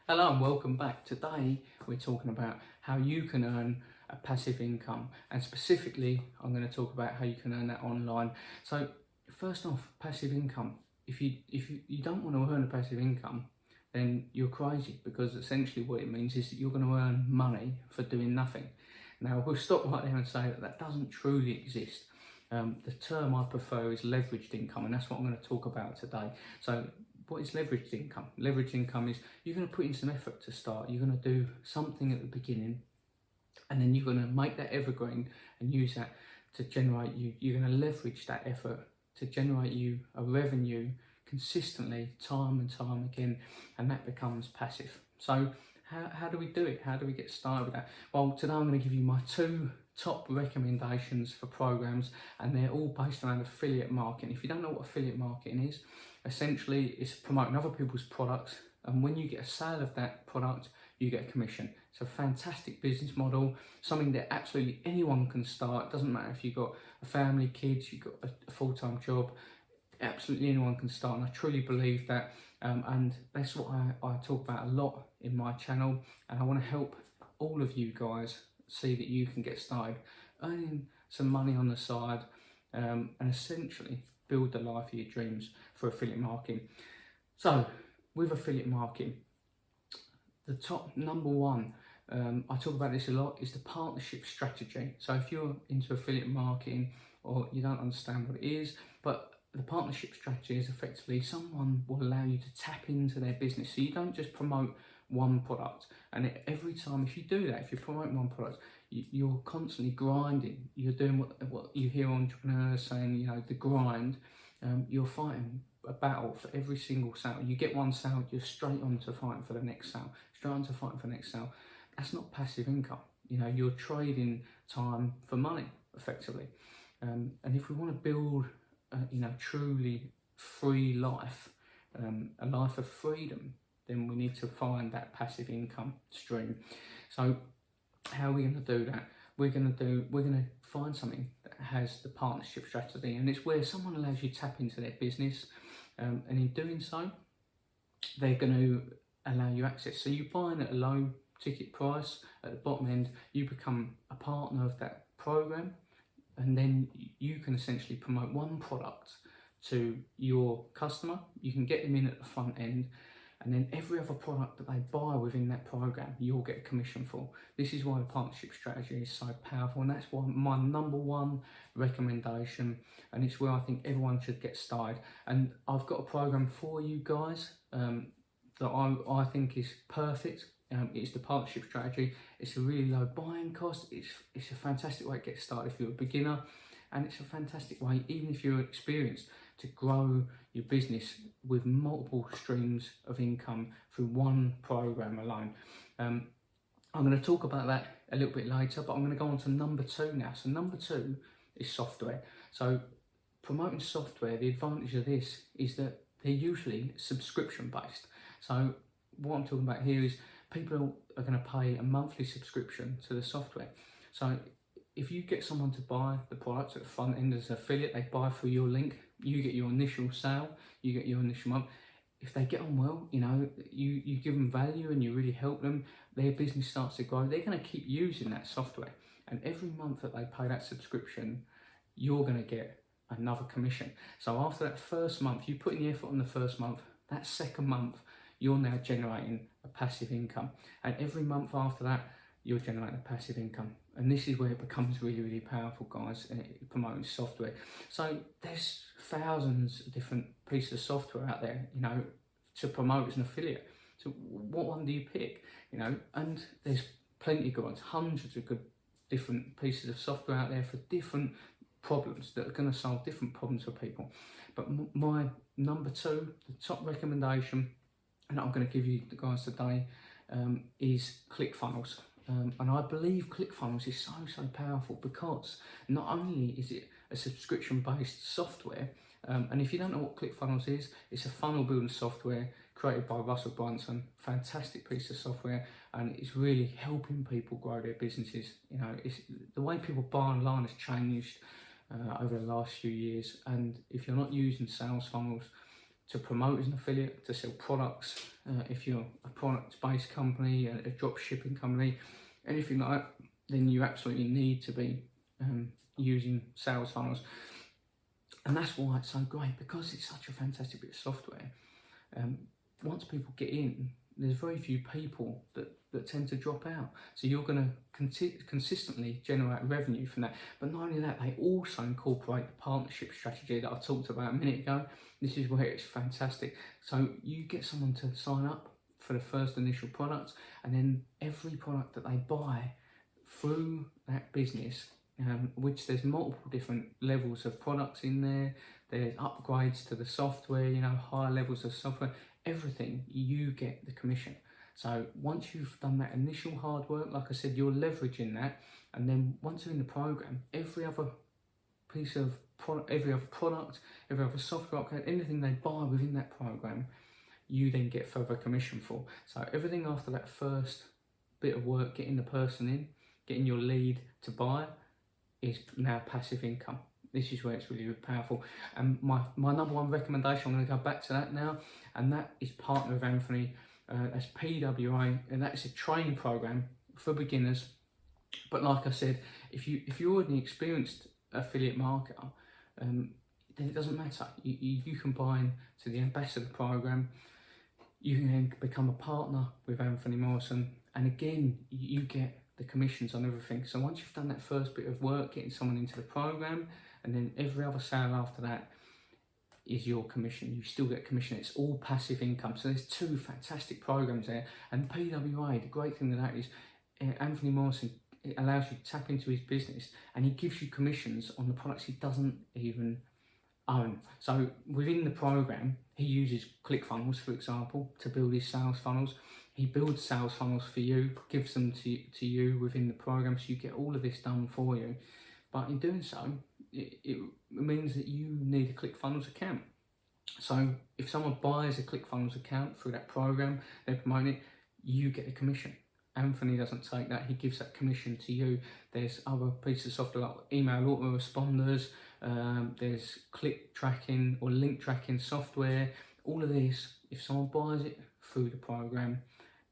Hello and welcome back. Today we're talking about how you can earn a passive income, and specifically I'm going to talk about how you can earn that online. So first off, passive income. If you don't want to earn a passive income, then you're crazy, because essentially what it means is that you're going to earn money for doing nothing. Now we'll stop right there and say that that doesn't truly exist. The term I prefer is leveraged income, and that's what I'm going to talk about today. So what is leveraged income? Leveraged income is you're going to put in some effort to start. You're going to do something at the beginning, and then you're going to make that evergreen and use that to generate you. You're going to leverage that effort to generate you a revenue consistently, time and time again, and that becomes passive. So how do we do it? How do we get started with that? Well, today I'm going to give you my two top recommendations for programs, and they're all based around affiliate marketing. If you don't know what affiliate marketing is, essentially it's promoting other people's products, and when you get a sale of that product, you get a commission. It's a fantastic business model, something that absolutely anyone can start. It doesn't matter if you've got a family, kids, you've got a full-time job, absolutely anyone can start, and I truly believe that. And that's what I talk about a lot in my channel, and I want to help all of you guys see that you can get started earning some money on the side, and essentially build the life of your dreams for affiliate marketing. So with affiliate marketing, the top number one, I talk about this a lot, is the partnership strategy. So if you're into affiliate marketing or you don't understand what it is, but the partnership strategy is effectively someone will allow you to tap into their business. So you don't just promote one product, and every time if you do that, if you promote one product, you're constantly grinding. You're doing what you hear entrepreneurs saying, you know, the grind. You're fighting a battle for every single sale. You get one sale, you're straight on to fighting for the next sale, straight on to fighting for the next sale. That's not passive income. You know, you're trading time for money effectively. And if we want to build you know, truly free life, a life of freedom, then we need to find that passive income stream. So how are we going to do that? We're going to find something that has the partnership strategy, and it's where someone allows you to tap into their business, and in doing so, they're going to allow you access. So you buy in at a low ticket price. At the bottom end, you become a partner of that program, and then you can essentially promote one product to your customer. You can get them in at the front end, and then every other product that they buy within that program, you'll get a commission for. This is why the partnership strategy is so powerful, and that's why my number one recommendation, and it's where I think everyone should get started. And I've got a program for you guys that I think is perfect. It's the partnership strategy. It's a really low buying cost. It's a fantastic way to get started if you're a beginner, and it's a fantastic way, even if you're experienced, to grow your business with multiple streams of income through one program alone. I'm going to talk about that a little bit later, but I'm going to go on to number two now. So number two is software. So promoting software, the advantage of this is that they're usually subscription based. So what I'm talking about here is people are going to pay a monthly subscription to the software. So if you get someone to buy the product at the front end as an affiliate, they buy through your link, you get your initial sale, you get your initial month. If they get on well, you know, you give them value and you really help them, their business starts to grow, they're going to keep using that software. And every month that they pay that subscription, you're going to get another commission. So after that first month, you put in the effort on the first month, that second month, you're now generating a passive income. And every month after that, you're generating a passive income. And this is where it becomes really, really powerful, guys, promoting software. So there's thousands of different pieces of software out there, you know, to promote as an affiliate. So what one do you pick? You know, and there's plenty of good ones, hundreds of good different pieces of software out there for different problems that are going to solve different problems for people. But my number two, the top recommendation, and I'm going to give you the guys today, is ClickFunnels. And I believe ClickFunnels is so powerful, because not only is it a subscription based software, and if you don't know what ClickFunnels is, it's a funnel building software created by Russell Brunson. Fantastic piece of software, and it's really helping people grow their businesses. You know, it's the way people buy online has changed over the last few years, and if you're not using sales funnels, to promote as an affiliate, to sell products, if you're a product-based company, a drop shipping company, anything like that, then you absolutely need to be using sales funnels. And that's why it's so great, because it's such a fantastic bit of software. Once people get in, there's very few people that tend to drop out. So you're going to consistently generate revenue from that. But not only that, they also incorporate the partnership strategy that I talked about a minute ago. This is where it's fantastic. So you get someone to sign up for the first initial product, and then every product that they buy through that business, which there's multiple different levels of products in there. There's upgrades to the software, higher levels of software, everything, you get the commission. So once you've done that initial hard work, like I said, you're leveraging that. And then once you're in the program, every other piece of product, every other product, every other software upgrade, anything they buy within that program, you then get further commission for. So everything after that first bit of work, getting the person in, getting your lead to buy, is now passive income. This is where it's really, really powerful. And my number one recommendation, I'm going to go back to that now, and that is partner with Anthony. That's PWA, and that's a training program for beginners. But like I said, if you're already an experienced affiliate marketer, then it doesn't matter. You can buy into the ambassador program. You can then become a partner with Anthony Morrison, and again, you get the commissions on everything. So once you've done that first bit of work, getting someone into the program, and then every other sale after that is your commission. You still get commission. It's all passive income. So there's two fantastic programs there. And PWA, the great thing with that is Anthony Morrison, it allows you to tap into his business, and he gives you commissions on the products he doesn't even own. So within the program, he uses ClickFunnels, for example, to build his sales funnels. He builds sales funnels for you, gives them to you within the program, so you get all of this done for you. But in doing so, it means that you need a ClickFunnels account. So if someone buys a ClickFunnels account through that program, they promote it, you get a commission. Anthony doesn't take that, he gives that commission to you. There's other pieces of software like email autoresponders, there's click tracking or link tracking software. All of this, if someone buys it through the program,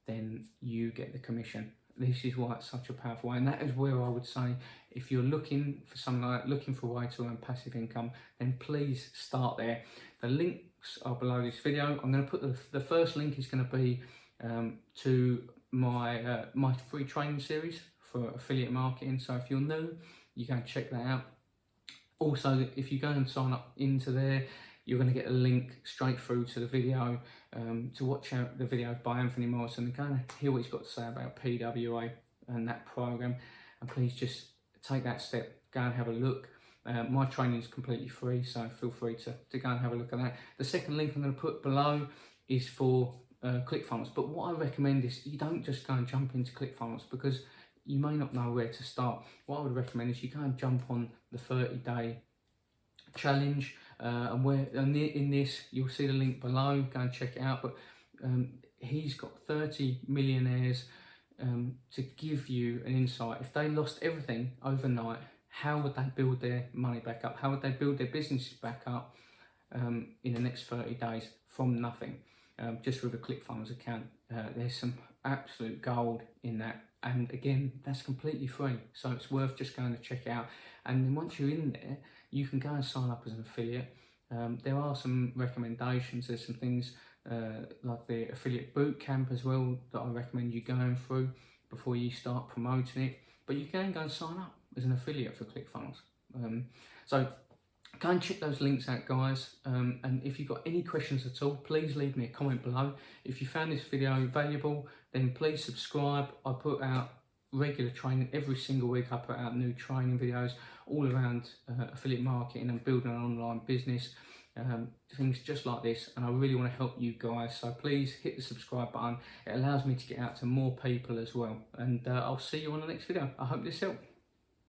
then you get the commission. This is why it's such a powerful way, and that is where I would say, if you're looking for something like that, looking for a way to earn passive income, then please start there. The links are below this video. I'm going to put the first link is going to be to my free training series for affiliate marketing. So if you're new, you can check that out. Also, if you go and sign up into there, you're going to get a link straight through to the video to watch out the video by Anthony Morrison and go and hear what he's got to say about PWA and that program. And please just take that step, go and have a look. My training is completely free, so feel free to go and have a look at that. The second link I'm going to put below is for ClickFunnels. But what I recommend is you don't just go and jump into ClickFunnels, because you may not know where to start. What I would recommend is you go and jump on the 30-day challenge, and in this you'll see the link below. Go and check it out. But he's got 30 millionaires to give you an insight. If they lost everything overnight, how would they build their money back up? How would they build their businesses back up in the next 30 days from nothing, just with a ClickFunnels account? There's some absolute gold in that, and again, that's completely free, so it's worth just going to check it out. And then once you're in there, you can go and sign up as an affiliate. There are some recommendations. There's some things like the affiliate boot camp as well that I recommend you going through before you start promoting it. But you can go and sign up as an affiliate for ClickFunnels. So go and check those links out, guys. And if you've got any questions at all, please leave me a comment below. If you found this video valuable, then please subscribe. I put out regular training every single week. I put out new training videos all around affiliate marketing and building an online business, things just like this, and I really want to help you guys, so please hit the subscribe button. It allows me to get out to more people as well, and I'll see you on the next video. I hope this helped.